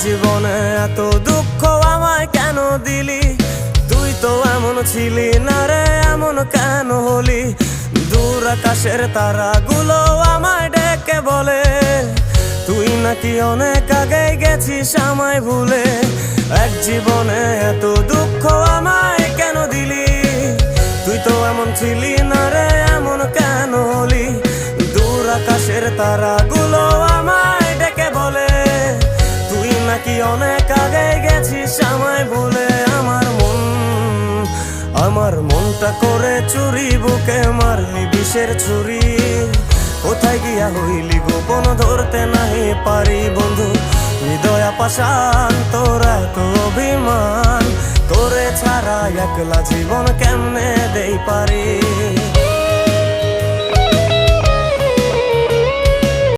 জীবনে এত দুঃখ আমায় কেন দিলি? তুই তো এমন ছিলি না রে, এমন কেন হলি? দূর আকাশের তারাগুলো আমায় ডেকে বলে তুই নাকি অনেক আগে গেছিস আমায় ভুলে। এক জীবনে এত দুঃখ আমায় কেন দিলি? তুই তো এমন ছিলি না রে, এমন কেন হলি? দূর আকাশের তারাগুলো আমায় ডেকে বলে তুই নাকি অনেক আগে গেছিস আমায় ভুলে। আমার মনটা করে চুরি, বুকে মারলি বিষের ছুরি। কোথায় গিয়া হইলি গোপন ধরতে নাহি পারি বন্ধু। হৃদয়া পাষাণ তোর এত অভিমান, তোরে ছাড়া একলা জীবন কেমনে দেই পারি?